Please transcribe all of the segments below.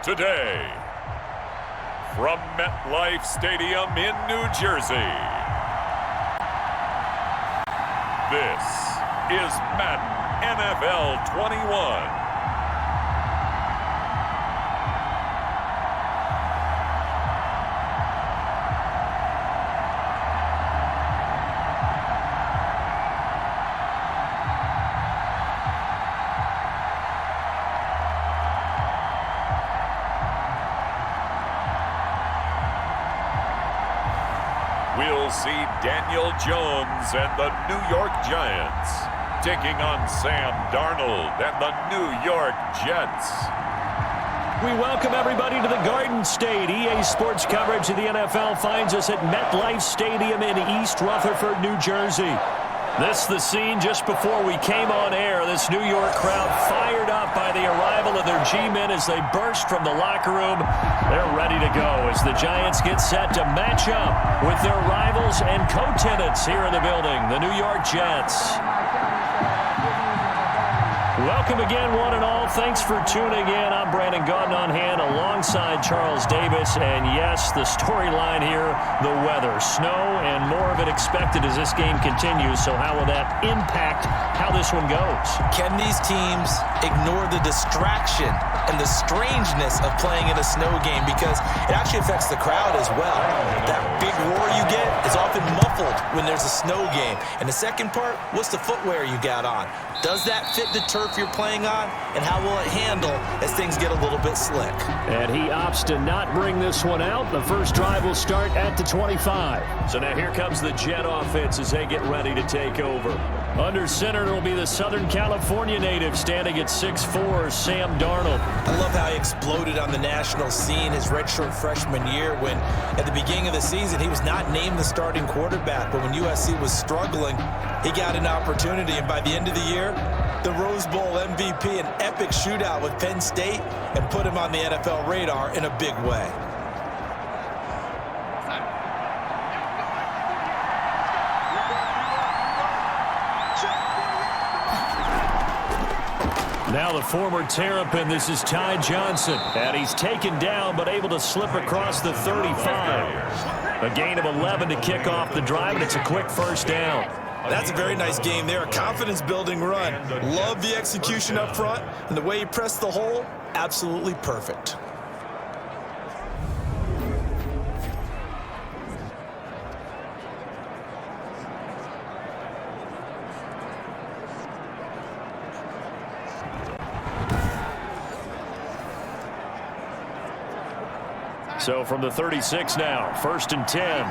Today, from MetLife Stadium in New Jersey, this is Madden NFL 21. We'll see Daniel Jones and the New York Giants taking on Sam Darnold and the New York Jets. We welcome everybody to the Garden State. EA Sports coverage of the NFL finds us at MetLife Stadium in East Rutherford, New Jersey. This is the scene just before we came on air. This New York crowd fired up by the arrival of their G-men as they burst from the locker room. They're ready to go as the Giants get set to match up with their rivals and co-tenants here in the building, the New York Jets. Welcome again, one and all. Thanks for tuning in. I'm Brandon Gaudin on hand alongside Charles Davis. And yes, the storyline here, the weather. Snow and more of it expected as this game continues. So how will that impact how this one goes? Can these teams ignore the distraction and the strangeness of playing in a snow game? Because it actually affects the crowd as well. That big roar you get is often muffled when there's a snow game. And the second part, what's the footwear you got on? Does that fit the turf you're playing on? And how will it handle as things get a little bit slick? And he opts to not bring this one out. The first drive will start at the 25. So now here comes the Jet offense as they get ready to take over. Under center, it'll be the Southern California native standing at 6'4", Sam Darnold. I love how he exploded on the national scene his redshirt freshman year when, at the beginning of the season, he was not named the starting quarterback. But when USC was struggling, he got an opportunity. And by the end of the year, the Rose Bowl MVP, an epic shootout with Penn State, and put him on the NFL radar in a big way. Now the former Terrapin, this is Ty Johnson. And he's taken down but able to slip across the 35. A gain of 11 to kick off the drive, and it's a quick first down. That's a very nice game there. A confidence-building run. Love the execution up front, and the way he pressed the hole, absolutely perfect. So from the 36 now, 1st and 10.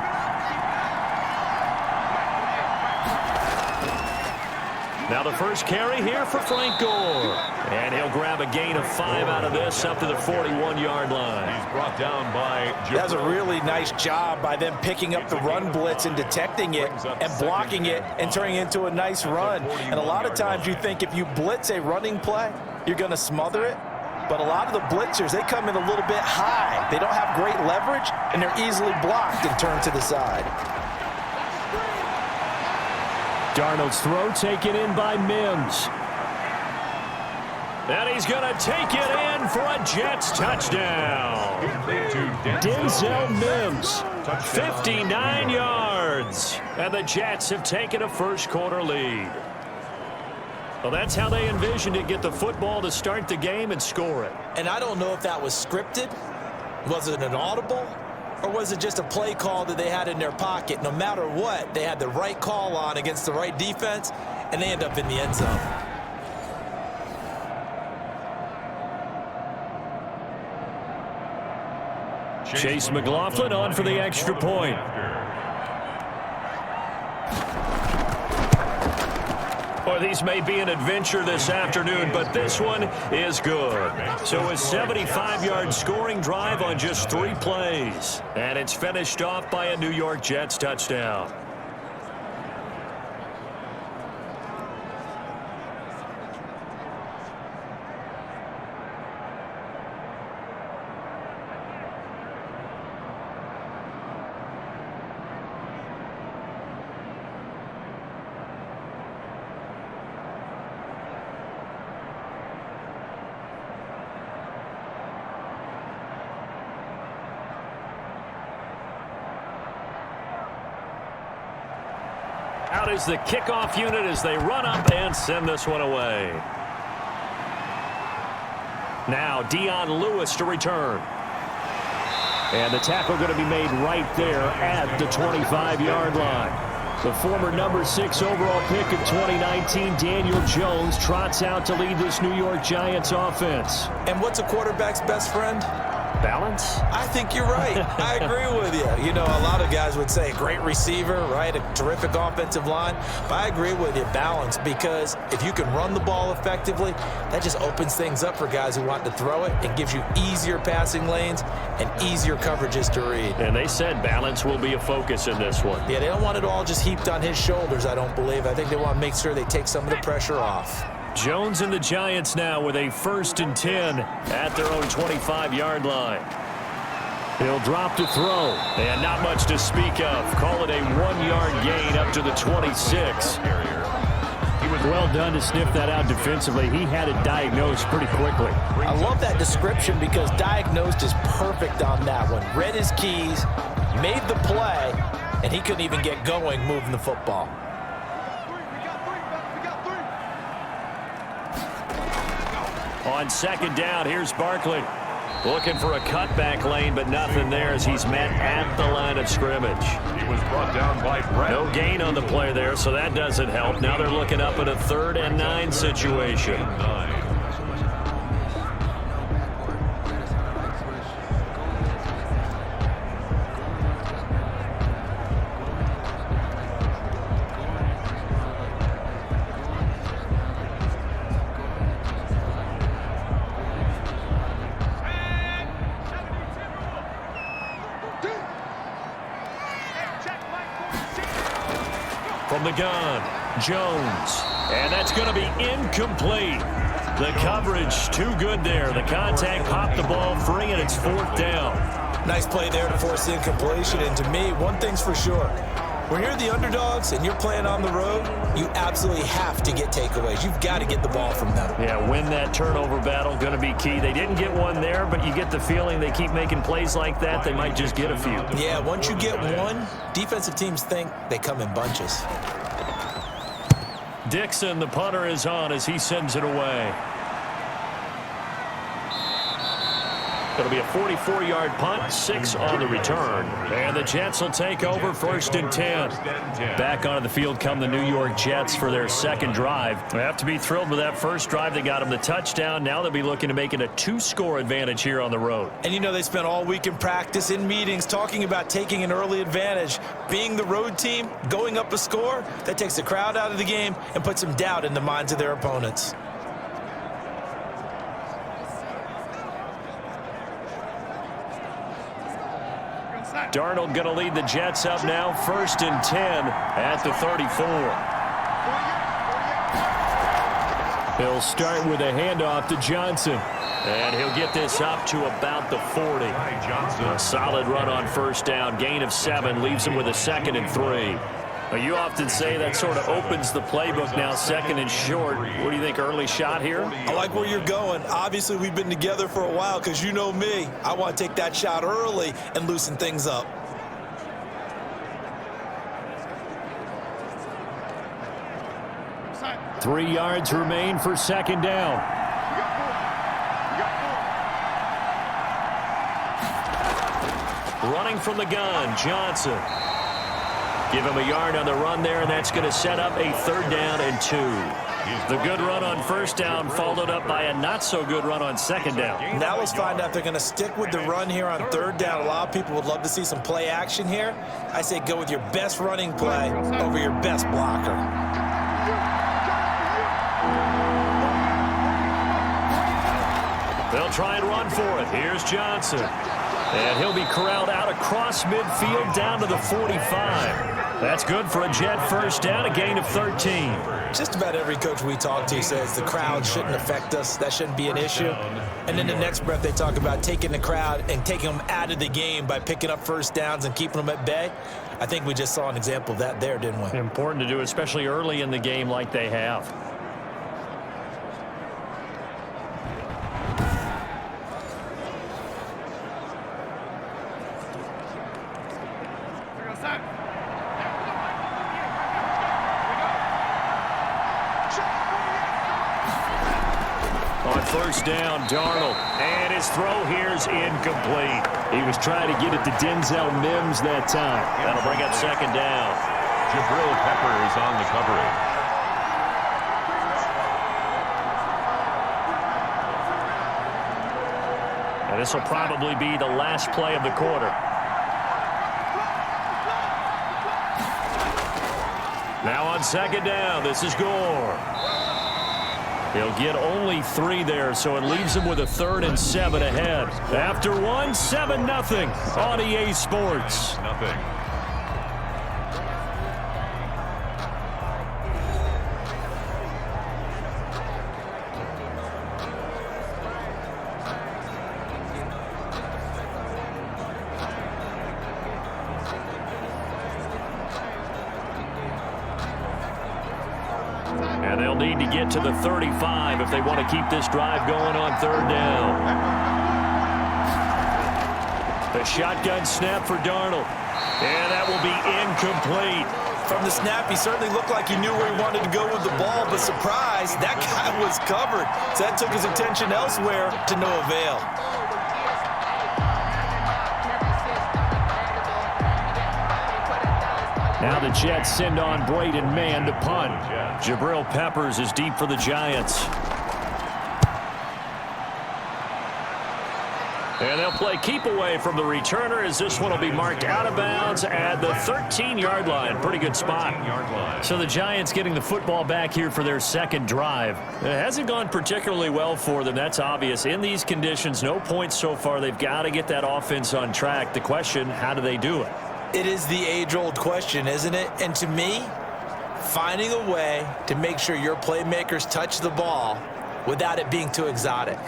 Now the first carry here for Frank Gore. And he'll grab a gain of 5 out of this up to the 41-yard line. He's brought down by... That's a really nice job by them picking up the run blitz and detecting it and blocking it and turning it into a nice run. And a lot of times you think if you blitz a running play, you're going to smother it. But a lot of the blitzers, they come in a little bit high. They don't have great leverage, and they're easily blocked and turned to the side. Darnold's throw taken in by Mims. And he's going to take it in for a Jets touchdown. Denzel Mims, 59 yards. And the Jets have taken a first-quarter lead. Well, that's how they envisioned it, get the football to start the game and score it. And I don't know if that was scripted. Was it an audible? Or was it just a play call that they had in their pocket? No matter what, they had the right call on against the right defense, and they end up in the end zone. Chase McLaughlin on for the extra point. Or these may be an adventure this afternoon, but this one is good. So a 75-yard scoring drive on just 3 plays. And it's finished off by a New York Jets touchdown. out is the kickoff unit as they run up and send this one away. Now Dion Lewis to return. And the tackle going to be made right there at the 25-yard line. The former number 6 overall pick of 2019, Daniel Jones, trots out to lead this New York Giants offense. And what's a quarterback's best friend? Balance? I think you're right. I agree with you. You know, a lot of guys would say great receiver, right? A terrific offensive line. But I agree with you, balance, because if you can run the ball effectively, that just opens things up for guys who want to throw it. It gives you easier passing lanes and easier coverages to read. And they said balance will be a focus in this one. Yeah, they don't want it all just heaped on his shoulders, I don't believe. I think they want to make sure they take some of the pressure off. Jones and the Giants now with a 1st and 10 at their own 25-yard line. He'll drop to throw, and not much to speak of. Call it a 1-yard gain up to the 26. Well done to sniff that out defensively. He had it diagnosed pretty quickly. I love that description because diagnosed is perfect on that one. Read his keys, made the play, and he couldn't even get going moving the football. On 2nd down, here's Barkley. Looking for a cutback lane, but nothing there as he's met at the line of scrimmage. He was brought down by Brett. No gain on the play there, so that doesn't help. Now they're looking up at a 3rd and 9 situation. From the gun, Jones. And that's going to be incomplete. The coverage too good there. The contact popped the ball free, and it's 4th down. Nice play there to force the incompletion. And to me, one thing's for sure. When you're the underdogs and you're playing on the road, you absolutely have to get takeaways. You've got to get the ball from them. Yeah, win that turnover battle, going to be key. They didn't get one there, but you get the feeling they keep making plays like that, they might just get a few. Yeah, once you get one, defensive teams think they come in bunches. Dixon, the punter, is on as he sends it away. It'll be a 44-yard punt, 6 on the return. And the Jets will take over 1st and 10. Back onto the field come the New York Jets for their 2nd drive. They have to be thrilled with that first drive. They got them the touchdown. Now they'll be looking to make it a 2-score advantage here on the road. And you know they spent all week in practice, in meetings, talking about taking an early advantage. Being the road team, going up a score, that takes the crowd out of the game and puts some doubt in the minds of their opponents. Darnold going to lead the Jets up now, 1st and 10 at the 34. He'll start with a handoff to Johnson. And he'll get this up to about the 40. A solid run on 1st down, gain of 7, leaves him with a 2nd and 3. Well, you often say that sort of opens the playbook now, 2nd and short. What do you think, early shot here? I like where you're going. Obviously, we've been together for a while because you know me. I want to take that shot early and loosen things up. Three yards remain for 2nd down. Running from the gun, Johnson. Give him a yard on the run there, and that's going to set up a 3rd down and 2. The good run on 1st down followed up by a not-so-good run on 2nd down. Now let's find out if they're going to stick with the run here on 3rd down. A lot of people would love to see some play action here. I say go with your best running play over your best blocker. They'll try and run for it. Here's Johnson. And he'll be corralled out across midfield down to the 45. That's good for a Jet 1st down, a gain of 13. Just about every coach we talk to says the crowd shouldn't affect us. That shouldn't be an issue. And then the next breath they talk about taking the crowd and taking them out of the game by picking up 1st downs and keeping them at bay. I think we just saw an example of that there, didn't we? Important to do, especially early in the game like they have. On first down, Darnold. And his throw here is incomplete. He was trying to get it to Denzel Mims that time. That'll bring up second down. Jabril Peppers on the coverage. And this will probably be the last play of the quarter. Now on second down, this is Gore. He'll get only 3 there, so it leaves him with a 3rd and 7 ahead. After 1, 7-0 on EA Sports. Nothing. And they'll need to get to the 35 if they want to keep this drive going on third down. The shotgun snap for Darnold. And that will be incomplete. From the snap, he certainly looked like he knew where he wanted to go with the ball, but surprise, that guy was covered. So that took his attention elsewhere to no avail. Now the Jets send on Braden Mann to punt. Jabril Peppers is deep for the Giants. And they'll play keep away from the returner as this one will be marked out of bounds at the 13-yard line. Pretty good spot. So the Giants getting the football back here for their second drive. It hasn't gone particularly well for them. That's obvious. In these conditions, no points so far. They've got to get that offense on track. The question, how do they do it? It is the age-old question, isn't it? And to me, finding a way to make sure your playmakers touch the ball without it being too exotic.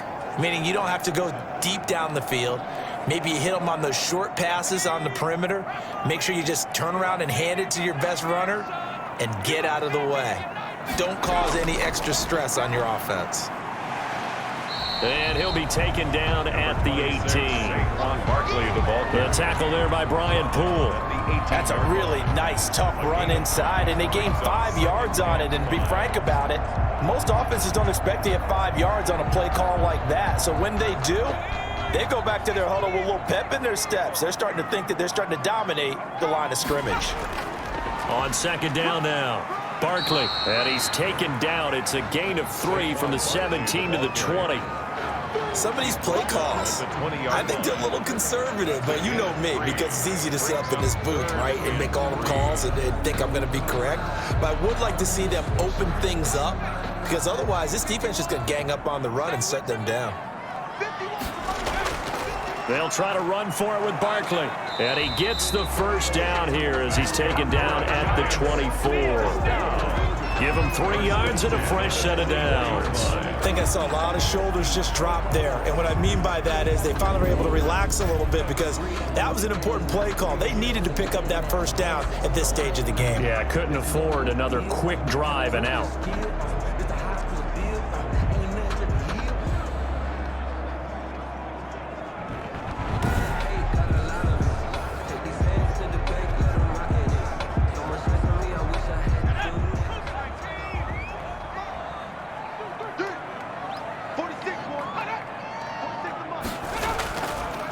Meaning you don't have to go deep down the field. Maybe you hit them on those short passes on the perimeter. Make sure you just turn around and hand it to your best runner and get out of the way. Don't cause any extra stress on your offense. And he'll be taken down at the 18. The tackle there by Brian Poole. That's a really nice, tough run inside, and they gained 5 yards on it. And to be frank about it, most offenses don't expect to get 5 yards on a play call like that. So when they do, they go back to their huddle with a little pep in their steps. They're starting to think that they're starting to dominate the line of scrimmage. On second down now, Barkley. And he's taken down. It's a gain of 3 from the 17 to the 20. Some of these play calls, I think they're a little conservative, but you know me, because it's easy to sit up in this booth, right, and make all the calls and think I'm going to be correct. But I would like to see them open things up, because otherwise this defense is going to gang up on the run and shut them down. They'll try to run for it with Barkley. And he gets the first down here as he's taken down at the 24. Give him 3 yards and a fresh set of downs. I think I saw a lot of shoulders just drop there. And what I mean by that is they finally were able to relax a little bit because that was an important play call. They needed to pick up that first down at this stage of the game. Yeah, couldn't afford another quick drive and out.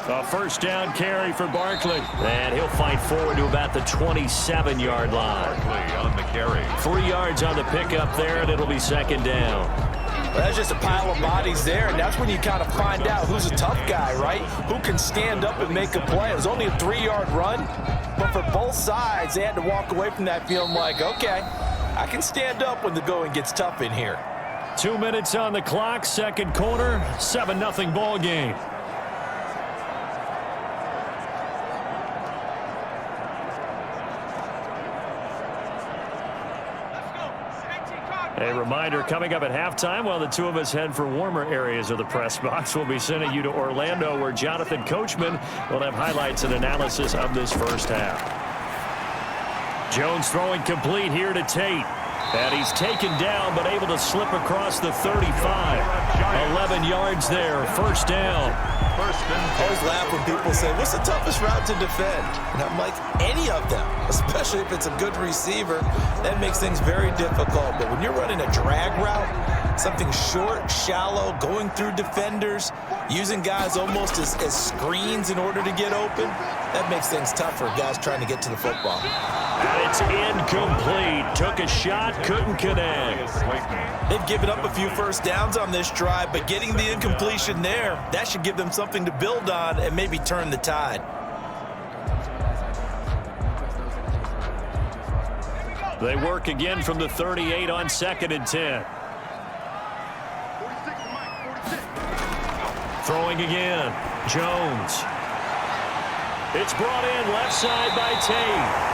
A first down carry for Barkley. And he'll fight forward to about the 27-yard line. Barkley on the carry. 3 yards on the pickup there, and it'll be second down. Well, that's just a pile of bodies there, and that's when you kind of find out who's a tough guy, right? Who can stand up and make a play. It was only a 3-yard run, but for both sides, they had to walk away from that feeling like, okay, I can stand up when the going gets tough in here. 2 minutes on the clock, second quarter, 7-0 ball game. A reminder, coming up at halftime, while the two of us head for warmer areas of the press box, we'll be sending you to Orlando, where Jonathan Coachman will have highlights and analysis of this first half. Jones throwing complete here to Tate. And he's taken down, but able to slip across the 35. 11 yards there, first down. I always laugh when people say, what's the toughest route to defend? And I'm like, any of them, especially if it's a good receiver. That makes things very difficult. But when you're running a drag route, something short, shallow, going through defenders, using guys almost as screens in order to get open, that makes things tough for guys trying to get to the football. And it's incomplete. Took a shot, couldn't connect. They've given up a few first downs on this drive, but getting the incompletion there, that should give them something to build on and maybe turn the tide. They work again from the 38 on 2nd and 10. Throwing again, Jones. It's brought in left side by Tate.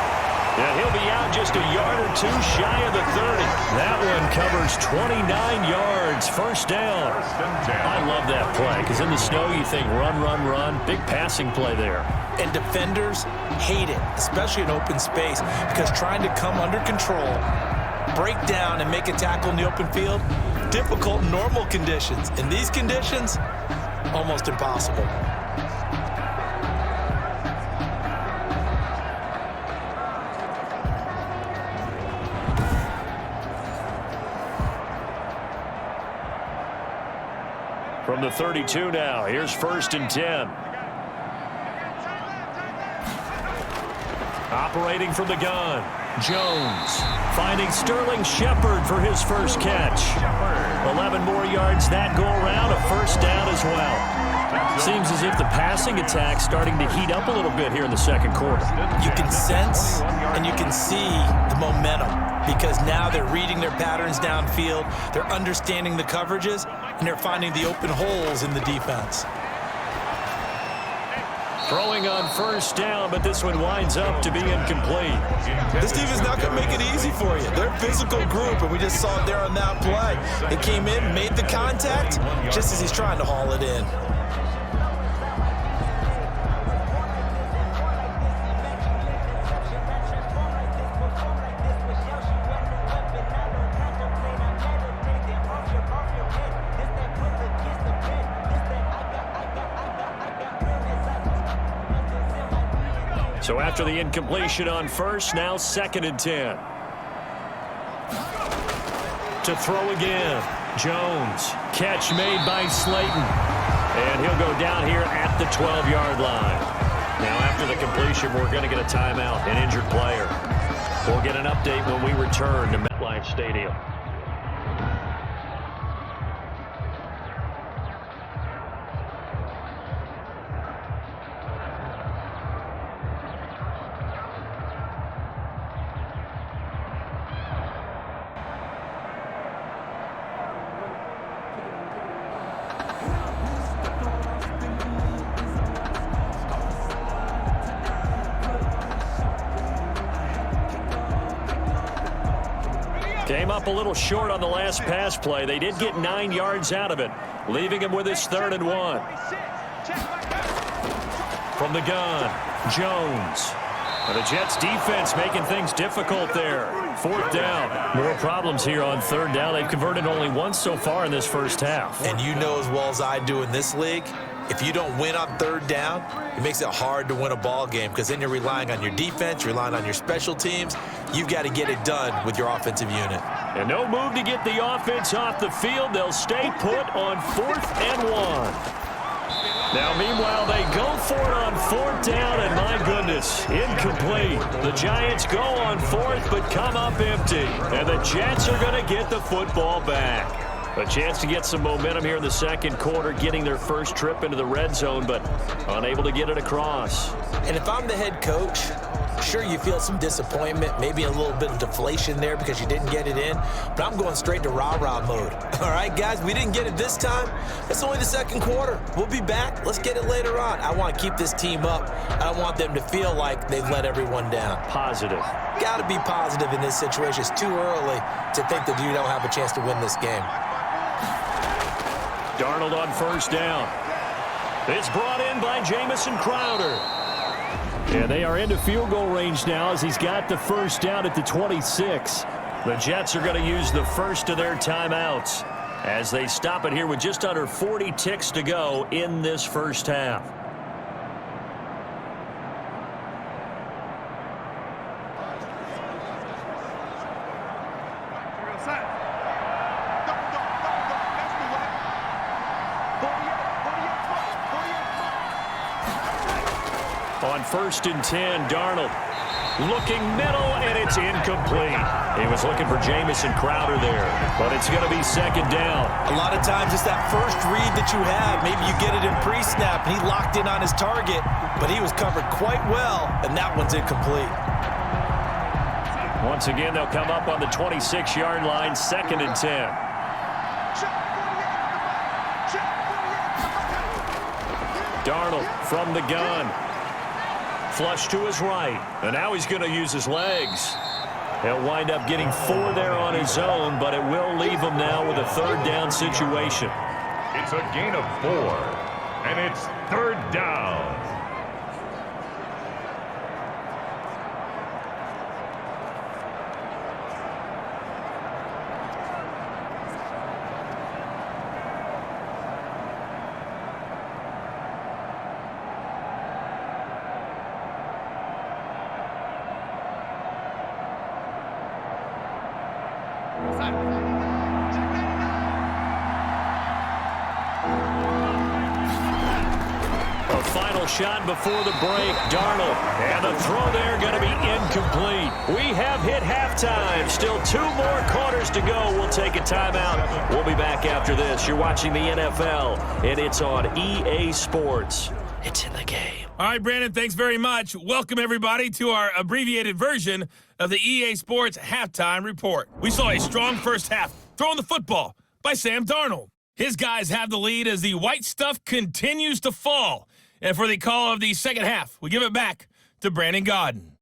And he'll be out just a yard or two shy of the 30. That one covers 29 yards, first down. I love that play because in the snow you think run, run, run. Big passing play there. And defenders hate it, especially in open space, because trying to come under control, break down, and make a tackle in the open field, difficult in normal conditions. In these conditions, almost impossible. From the 32 now, here's 1st and 10. Operating from the gun, Jones finding Sterling Shepard for his first catch. 11 more yards that go around, a first down as well. Seems as if the passing attack's starting to heat up a little bit here in the second quarter. You can sense and you can see the momentum because now they're reading their patterns downfield, they're understanding the coverages, and they're finding the open holes in the defense. Throwing on first down, but this one winds up to be incomplete. This team is not going to make it easy for you. They're a physical group, and we just saw it there on that play. They came in, made the contact, just as he's trying to haul it in. So after the incompletion on first, now 2nd and 10. To throw again, Jones. Catch made by Slayton. And he'll go down here at the 12-yard line. Now after the completion, we're going to get a timeout, an injured player. We'll get an update when we return to MetLife Stadium. Came up a little short on the last pass play. They did get 9 yards out of it, leaving him with his 3rd and 1. From the gun, Jones. And the Jets defense making things difficult there. 4th down. More problems here on 3rd down. They've converted only once so far in this first half. And you know as well as I do in this league, if you don't win on 3rd down, it makes it hard to win a ball game because then you're relying on your defense, you're relying on your special teams. You've got to get it done with your offensive unit. And no move to get the offense off the field. They'll stay put on 4th and 1. Now, meanwhile, they go for it on 4th down, and my goodness, incomplete. The Giants go on 4th, but come up empty. And the Jets are going to get the football back. A chance to get some momentum here in the second quarter, getting their first trip into the red zone, but unable to get it across. And if I'm the head coach, sure, you feel some disappointment, maybe a little bit of deflation there because you didn't get it in, but I'm going straight to rah-rah mode. All right, guys, we didn't get it this time. It's only the second quarter. We'll be back. Let's get it later on. I want to keep this team up. I don't want them to feel like they've let everyone down. Positive. Got to be positive in this situation. It's too early to think that you don't have a chance to win this game. Darnold on 1st down. It's brought in by Jamison Crowder. And they are into field goal range now as he's got the 1st down at the 26. The Jets are going to use the first of their timeouts as they stop it here with just under 40 ticks to go in this first half. On 1st and 10, Darnold looking middle, and it's incomplete. He was looking for Jamison Crowder there, but it's going to be 2nd down. A lot of times it's that first read that you have. Maybe you get it in pre-snap, and he locked in on his target, but he was covered quite well, and that one's incomplete. Once again, they'll come up on the 26-yard line, 2nd and 10. Darnold from the gun. Flush to his right, and now he's going to use his legs. He'll wind up getting 4 there on his own, but it will leave him now with a 3rd down situation. It's a gain of 4, and it's 3rd down. A final shot before the break. Darnold, and the throw there going to be incomplete. We have hit halftime. Still 2 more quarters to go. We'll take a timeout. We'll be back after this. You're watching the NFL, and it's on EA Sports. It's in the game. All right, Brandon, thanks very much. Welcome, everybody, to our abbreviated version of the EA Sports Halftime Report. We saw a strong first half throwing the football by Sam Darnold. His guys have the lead as the white stuff continues to fall. And for the call of the second half, we give it back to Brandon Gaudin.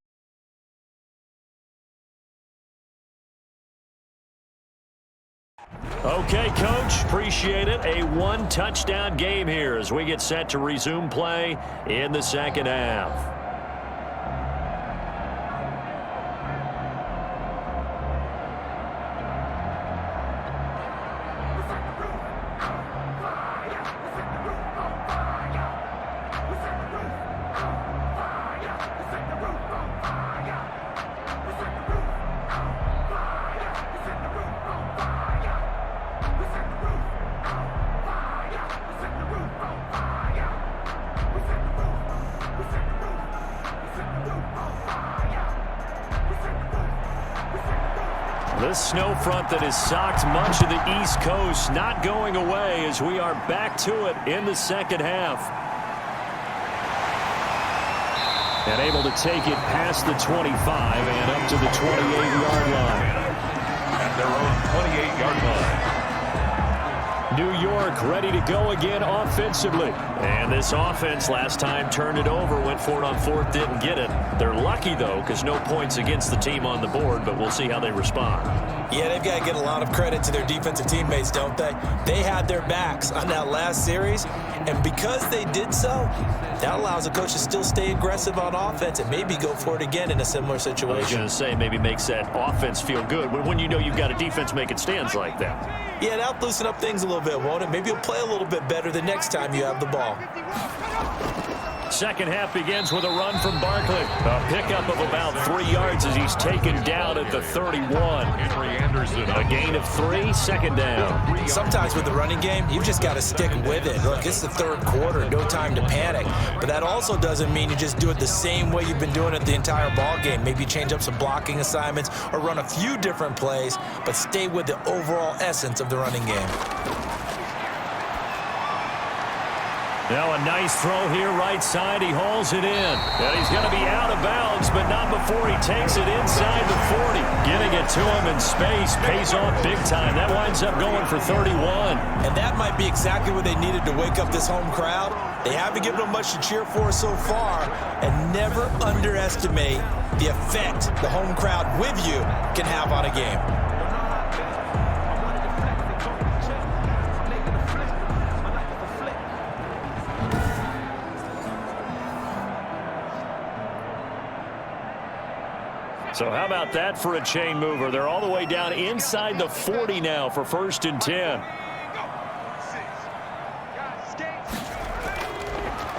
Okay, Coach, appreciate it. A 1-touchdown game here as we get set to resume play in the second half. This snow front that has socked much of the East Coast not going away as we are back to it in the second half. And able to take it past the 25 and up to the 28-yard line. At their own 28-yard line. New York ready to go again offensively. And this offense last time turned it over, went for it on 4th, didn't get it. They're lucky, though, because no points against the team on the board, but we'll see how they respond. Yeah, they've got to get a lot of credit to their defensive teammates, don't they? They had their backs on that last series, and because they did so, that allows a coach to still stay aggressive on offense and maybe go for it again in a similar situation. I was going to say, maybe makes that offense feel good when you know you've got a defense making stands like that. Yeah, that'll loosen up things a little bit, won't it? Maybe you'll play a little bit better the next time you have the ball. Second half begins with a run from Barkley. A pickup of about 3 yards as he's taken down at the 31. A gain of 3, 2nd down. Sometimes with the running game, you've just got to stick with it. Look, it's the 3rd quarter, no time to panic. But that also doesn't mean you just do it the same way you've been doing it the entire ball game. Maybe change up some blocking assignments or run a few different plays, but stay with the overall essence of the running game. Now a nice throw here right side. He hauls it in. And he's going to be out of bounds, but not before he takes it inside the 40. Getting it to him in space pays off big time. That winds up going for 31. And that might be exactly what they needed to wake up this home crowd. They haven't given them much to cheer for so far, and never underestimate the effect the home crowd with you can have on a game. So how about that for a chain mover? They're all the way down inside the 40 now for 1st and 10.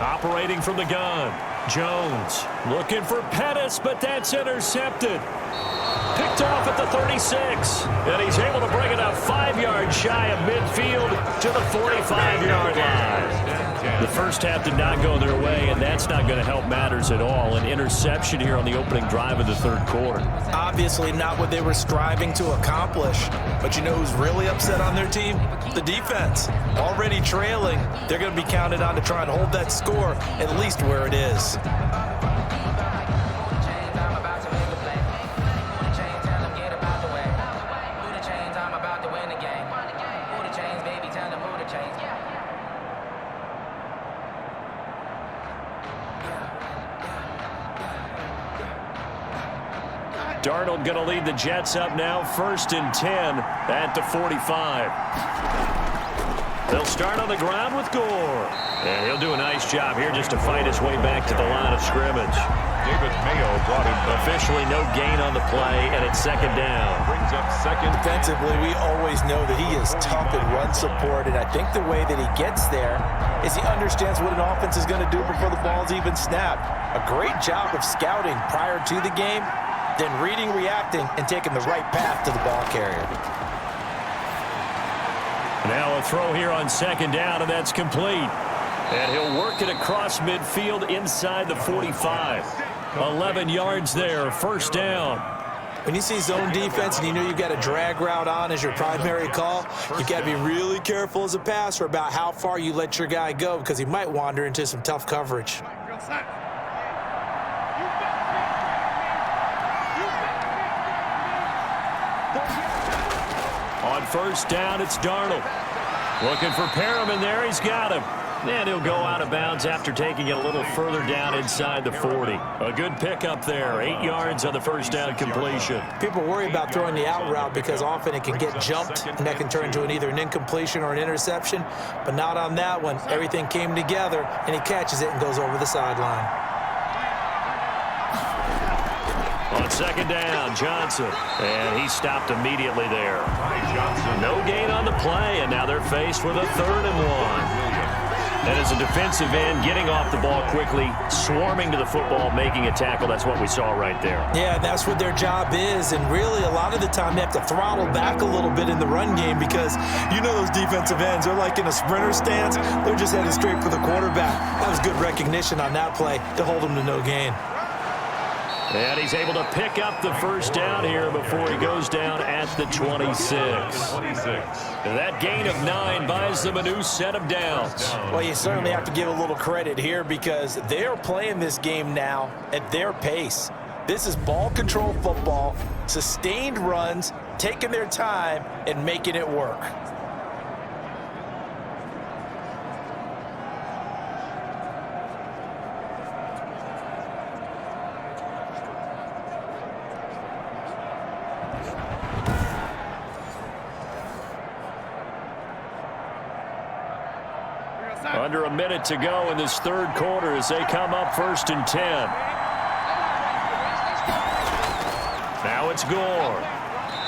Operating from the gun. Jones looking for Pettis, but that's intercepted. Picked off at the 36. And he's able to bring it up 5 yards shy of midfield to the 45-yard line. The first half did not go their way, and that's not going to help matters at all. An interception here on the opening drive of the third quarter. Obviously not what they were striving to accomplish. But you know who's really upset on their team? The defense. Already trailing. They're going to be counted on to try and hold that score at least where it is. Darnold going to lead the Jets up now, 1st and 10 at the 45. They'll start on the ground with Gore. And he'll do a nice job here just to fight his way back to the line of scrimmage. David Mayo brought him back. Officially no gain on the play, and it's 2nd down. Brings up 2nd. Defensively, we always know that he is tough in run support, and I think the way that he gets there is he understands what an offense is going to do before the ball's even snapped. A great job of scouting prior to the game, then reading, reacting, and taking the right path to the ball carrier. Now a throw here on 2nd down, and that's complete. And he'll work it across midfield inside the 45. 11 yards there, 1st down. When you see zone defense and you know you've got a drag route on as your primary call, you've got to be really careful as a passer about how far you let your guy go because he might wander into some tough coverage. On 1st down, it's Darnold. Looking for Perriman there. He's got him. And he'll go out of bounds after taking it a little further down inside the 40. A good pickup there. 8 yards on the 1st down completion. People worry about throwing the out route because often it can get jumped, and that can turn into either an incompletion or an interception. But not on that one. Everything came together, and he catches it and goes over the sideline. On 2nd down, Johnson. And he stopped immediately there. No gain on the play, and now they're faced with a 3rd and 1. And as a defensive end, getting off the ball quickly, swarming to the football, making a tackle, that's what we saw right there. Yeah, that's what their job is, and really a lot of the time they have to throttle back a little bit in the run game because you know those defensive ends, they're like in a sprinter stance, they're just headed straight for the quarterback. That was good recognition on that play to hold them to no gain. And he's able to pick up the 1st down here before he goes down at the 26. And that gain of 9 buys them a new set of downs. Well, you certainly have to give a little credit here because they're playing this game now at their pace. This is ball control football, sustained runs, taking their time and making it work. Under a minute to go in this third quarter as they come up 1st and 10. Now it's Gore.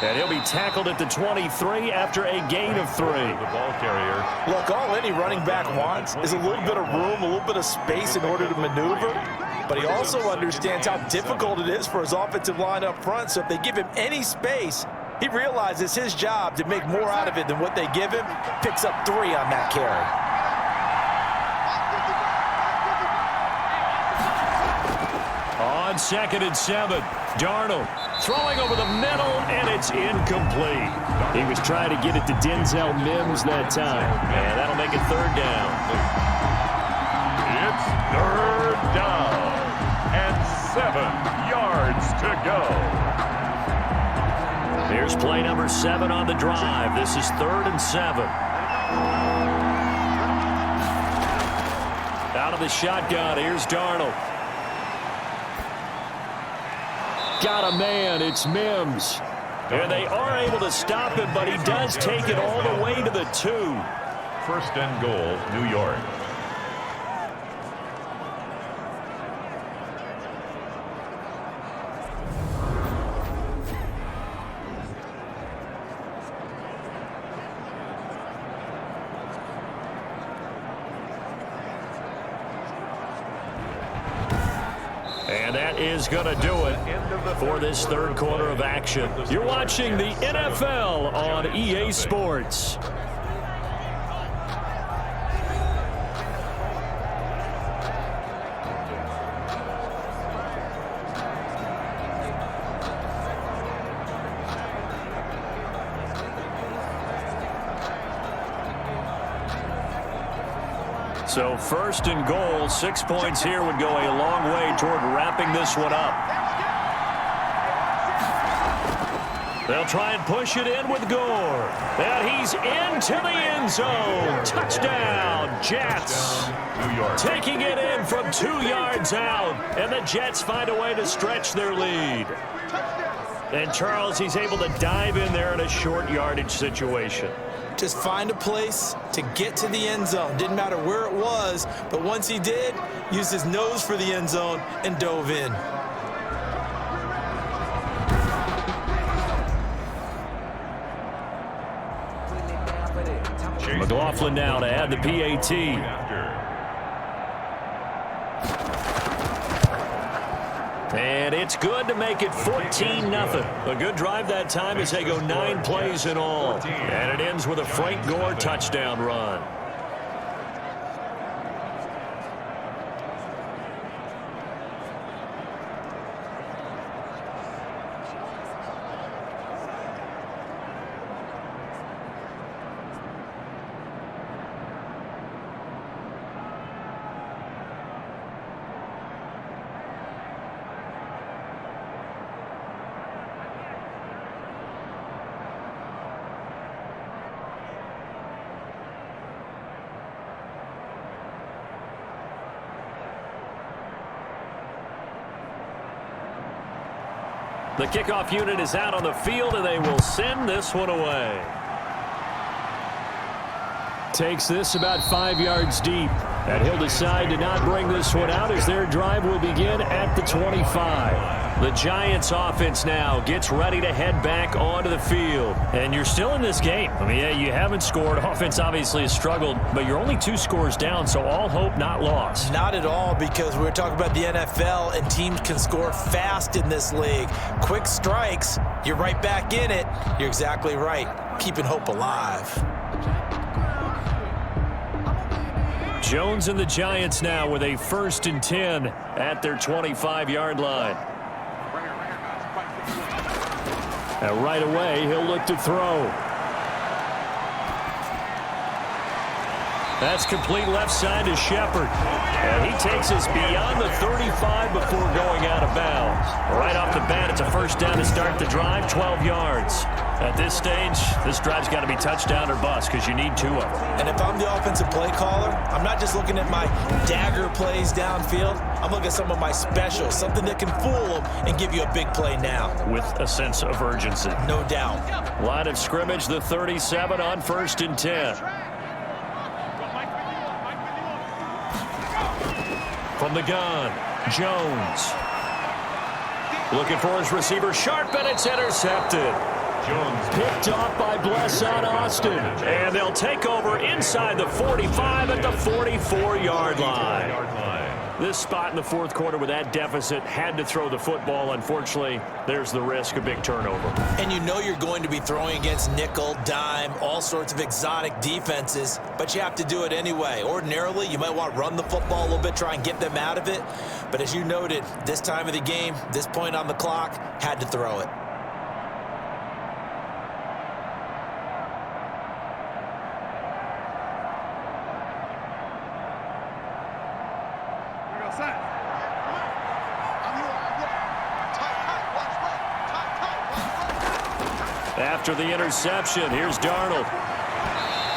And he'll be tackled at the 23 after a gain of 3. The ball carrier. Look, all any running back wants is a little bit of room, a little bit of space in order to maneuver. But he also understands how difficult it is for his offensive line up front. So if they give him any space, he realizes his job to make more out of it than what they give him. Picks up 3 on that carry. On 2nd and 7, Darnold throwing over the middle, and it's incomplete. He was trying to get it to Denzel Mims that time, and that'll make it 3rd down. It's 3rd down and 7 yards to go. Here's play number 7 on the drive. This is 3rd and 7. Out of the shotgun, here's Darnold. Got a man, it's Mims. And they are able to stop him, but he does take it all the way to the 2. 1st and goal, New York. is going to do it for this third quarter of action. You're watching the NFL on EA Sports. So first and goal, 6 points here would go a long way toward wrapping this one up. They'll try and push it in with Gore. And he's into the end zone. Touchdown, Jets. New York. Taking it in from 2 yards out. And the Jets find a way to stretch their lead. And Charles, he's able to dive in there in a short yardage situation. Just find a place to get to the end zone. Didn't matter where it was, but once he did, used his nose for the end zone and dove in. McLaughlin now to add the PAT. And it's good to make it 14-0. A good drive that time as they go 9 plays in all. And it ends with a Frank Gore touchdown run. The kickoff unit is out on the field, and they will send this one away. Takes this about 5 yards deep. And he'll decide to not bring this one out as their drive will begin at the 25. The Giants offense now gets ready to head back onto the field. And you're still in this game. I mean, yeah, you haven't scored. Offense obviously has struggled, but you're only 2 scores down, so all hope not lost. Not at all, because we're talking about the NFL, and teams can score fast in this league. Quick strikes, you're right back in it. You're exactly right. Keeping hope alive. Jones and the Giants now with a 1st and 10 at their 25-yard line. And right away, he'll look to throw. That's complete left side to Shepard. And he takes us beyond the 35 before going out of bounds. Right off the bat, it's a 1st down to start the drive, 12 yards. At this stage, this drive's got to be touchdown or bust because you need 2 of them. And if I'm the offensive play caller, I'm not just looking at my dagger plays downfield. I'm looking at some of my specials, something that can fool them and give you a big play now. With a sense of urgency. No doubt. Line of scrimmage, the 37 on 1st and 10. From the gun, Jones. Looking for his receiver, Sharp, and it's intercepted. Jones picked off by Blesson Austin. And they'll take over inside the 45 at the 44-yard line. This spot in the 4th quarter with that deficit had to throw the football. Unfortunately, there's the risk of big turnover. And you know you're going to be throwing against nickel, dime, all sorts of exotic defenses, but you have to do it anyway. Ordinarily, you might want to run the football a little bit, try and get them out of it. But as you noted, this time of the game, this point on the clock, had to throw it. After the interception, here's Darnold.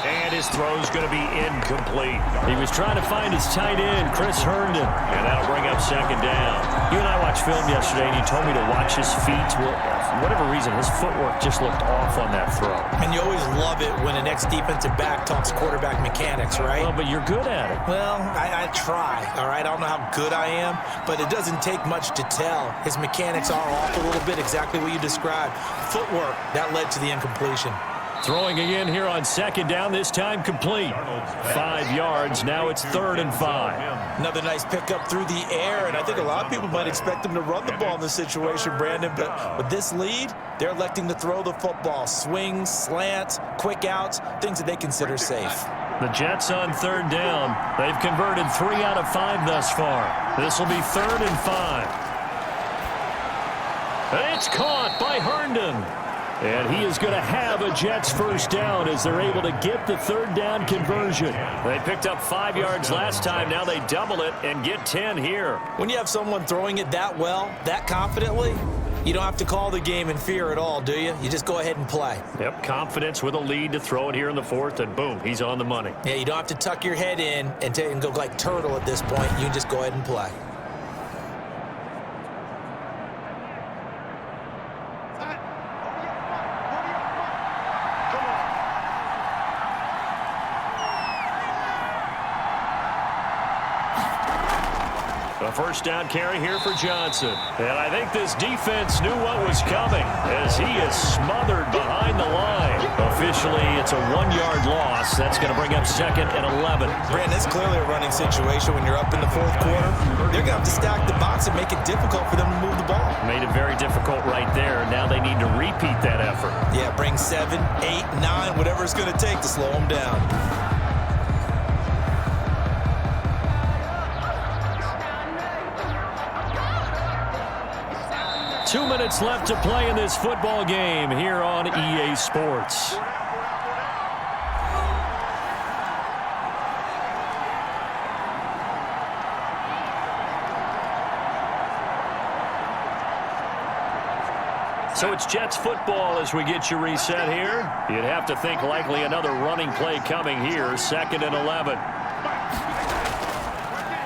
And his throw's going to be incomplete. He was trying to find his tight end, Chris Herndon. And that'll bring up 2nd down. You and I watched film yesterday, and you told me to watch his feet. Well, for whatever reason, his footwork just looked off on that throw. And you always love it when an ex-defensive back talks quarterback mechanics, right? Well, but you're good at it. Well, I try, all right? I don't know how good I am, but it doesn't take much to tell. His mechanics are off a little bit, exactly what you described. Footwork, that led to the incompletion. Throwing again here on second down, this time complete. 5 yards, now it's 3rd and 5. Another nice pickup through the air, and I think a lot of people might expect him to run the ball in this situation, Brandon, but with this lead, they're electing to throw the football. Swings, slants, quick outs, things that they consider safe. The Jets on 3rd down. They've converted 3 out of 5 thus far. This will be 3rd and 5. And it's caught by Herndon. And he is going to have a Jets first down as they're able to get the 3rd down conversion. They picked up 5 yards last time. Now they double it and get 10 here. When you have someone throwing it that well, that confidently, you don't have to call the game in fear at all, do you? You just go ahead and play. Yep, confidence with a lead to throw it here in the 4th, and boom, he's on the money. Yeah, you don't have to tuck your head in and go like turtle at this point. You can just go ahead and play. A first down carry here for Johnson. And I think this defense knew what was coming as he is smothered behind the line. Officially, it's a 1-yard loss. That's going to bring up 2nd and 11. Brandon, it's clearly a running situation when you're up in the 4th quarter. They're going to have to stack the box and make it difficult for them to move the ball. Made it very difficult right there. Now they need to repeat that effort. Yeah, bring 7, 8, 9, whatever it's going to take to slow them down. 2 minutes left to play in this football game here on EA Sports. So it's Jets football as we get you reset here. You'd have to think likely another running play coming here, 2nd and 11.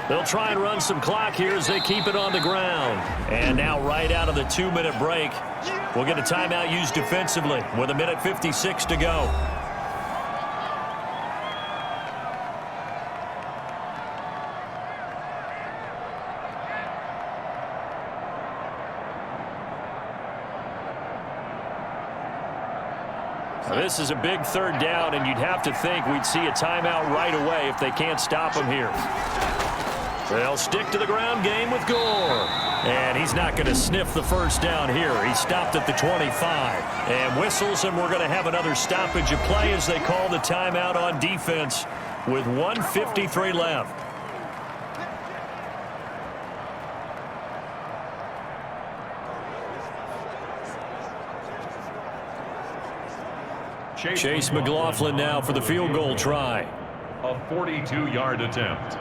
They'll try and run some clock here as they keep it on the ground. And now right out of the 2-minute break, we'll get a timeout used defensively with 1:56 to go. This is a big 3rd down, and you'd have to think we'd see a timeout right away if they can't stop him here. They'll stick to the ground game with Gore. And he's not going to sniff the first down here. He stopped at the 25. And whistles, and we're going to have another stoppage of play as they call the timeout on defense with 1:53 left. Chase McLaughlin now for the field goal try. A 42-yard attempt.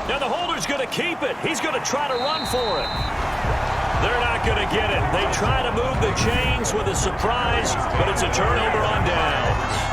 Now the holder's going to keep it. He's going to try to run for it. They're not going to get it. They try to move the chains with a surprise, but it's a turnover on downs.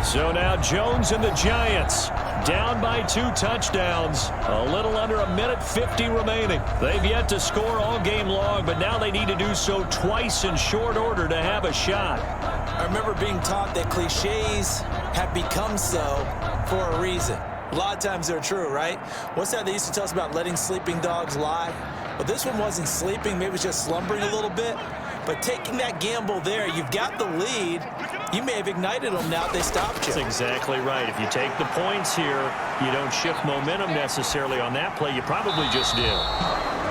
So now Jones and the Giants down by 2 touchdowns. A little under 1:50 remaining. They've yet to score all game long, but now they need to do so twice in short order to have a shot. I remember being taught that cliches have become so for a reason. A lot of times they're true, right? What's that they used to tell us about letting sleeping dogs lie? Well, this one wasn't sleeping. Maybe it was just slumbering a little bit. But taking that gamble there, you've got the lead. You may have ignited them now if they stopped you. That's exactly right. If you take the points here, you don't shift momentum necessarily on that play. You probably just did.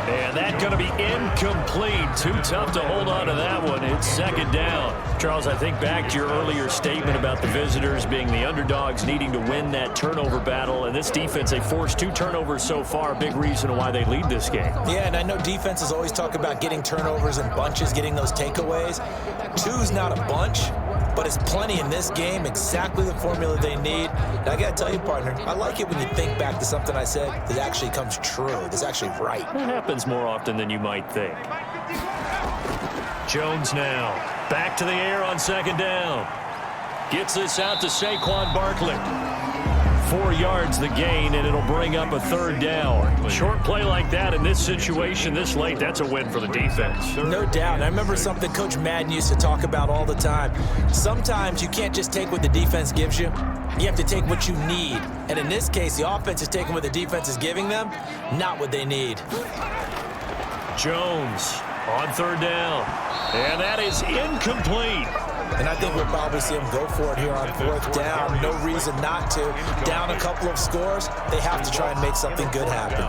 And that's going to be incomplete. Too tough to hold on to that one. It's 2nd down. Charles, I think back to your earlier statement about the visitors being the underdogs needing to win that turnover battle. And this defense, they forced 2 turnovers so far. A big reason why they lead this game. Yeah, and I know defenses always talk about getting turnovers in bunches, getting those takeaways. 2's not a bunch, but it's plenty in this game, exactly the formula they need. And I got to tell you, partner, I like it when you think back to something I said that actually comes true, that's actually right. That happens more often than you might think. Jones now back to the air on 2nd down. Gets this out to Saquon Barkley. 4 yards the gain, and it'll bring up a 3rd down. Short play like that in this situation this late, that's a win for the defense. No doubt. I remember something Coach Madden used to talk about all the time. Sometimes you can't just take what the defense gives you. You have to take what you need. And in this case, the offense is taking what the defense is giving them, not what they need. Jones on 3rd down. And that is incomplete. And I think we'll probably see him go for it here on 4th down. No reason not to. Down a couple of scores, they have to try and make something good happen.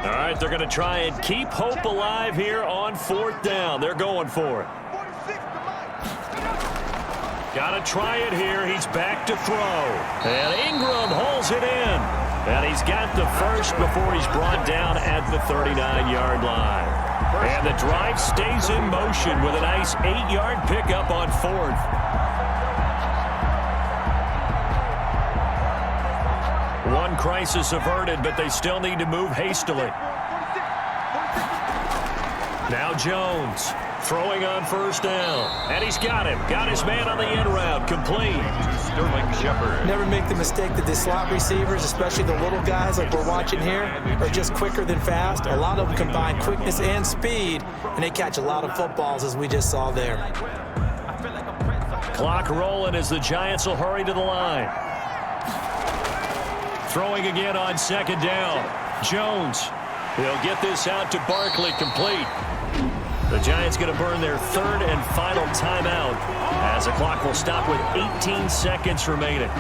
All right, they're going to try and keep hope alive here on 4th down. They're going for it. Got to try it here. He's back to throw. And Ingram holds it in. And he's got the first before he's brought down at the 39-yard line. And the drive stays in motion with a nice 8-yard pickup on 4th. One crisis averted, but they still need to move hastily. Now Jones throwing on 1st down. And he's got him. Got his man on the end route. Complete. Sterling Shepard. Never make the mistake that the slot receivers, especially the little guys like we're watching here, are just quicker than fast. A lot of them combine quickness and speed, and they catch a lot of footballs, as we just saw there. Clock rolling as the Giants will hurry to the line. Throwing again on 2nd down. Jones. He'll get this out to Barkley, complete. The Giants going to burn their 3rd and final timeout as the clock will stop with 18 seconds remaining.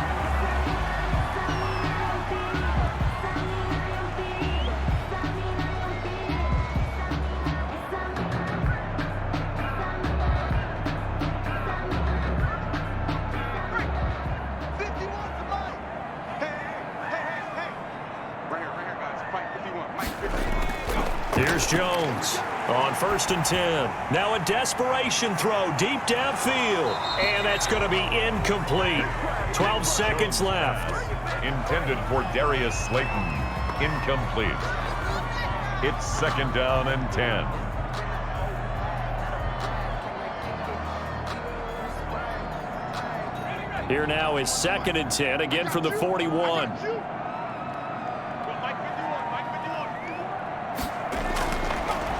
Here's Jones on 1st and 10. Now a desperation throw deep downfield. And that's going to be incomplete. 12 seconds left. Intended for Darius Slayton. Incomplete. It's 2nd down and 10. Here now is 2nd and 10, again from the 41.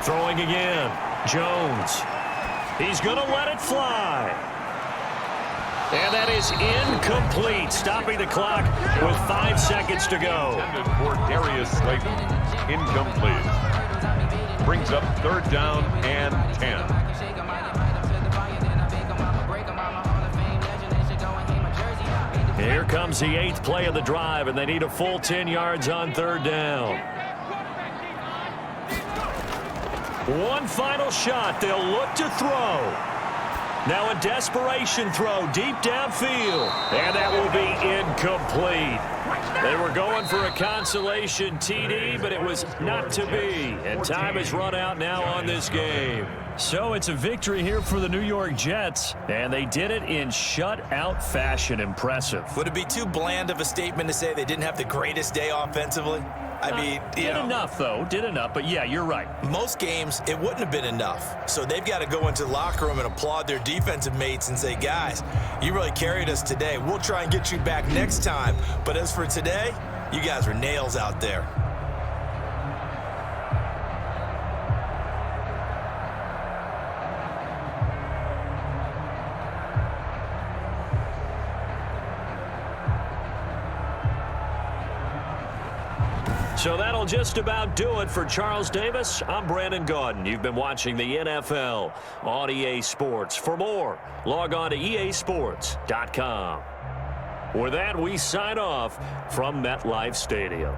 Throwing again. Jones. He's going to let it fly. And that is incomplete, stopping the clock with 5 seconds to go. Intended for Darius Slayton. Incomplete. Brings up 3rd down and 10. Here comes the 8th play of the drive, and they need a full 10 yards on 3rd down. One final shot. They'll look to throw. Now a desperation throw deep downfield. And that will be incomplete. They were going for a consolation TD, but it was not to be. And time has run out now on this game. So it's a victory here for the New York Jets, and they did it in shutout fashion. Impressive. Would it be too bland of a statement to say they didn't have the greatest day offensively? I mean, did enough, though. Did enough, but yeah, you're right. Most games, it wouldn't have been enough. So they've got to go into the locker room and applaud their defensive mates and say, guys, you really carried us today. We'll try and get you back next time. But as for today, you guys were nails out there. So that'll just about do it for Charles Davis. I'm Brandon Gaudin. You've been watching the NFL on EA Sports. For more, log on to easports.com. With that, we sign off from MetLife Stadium.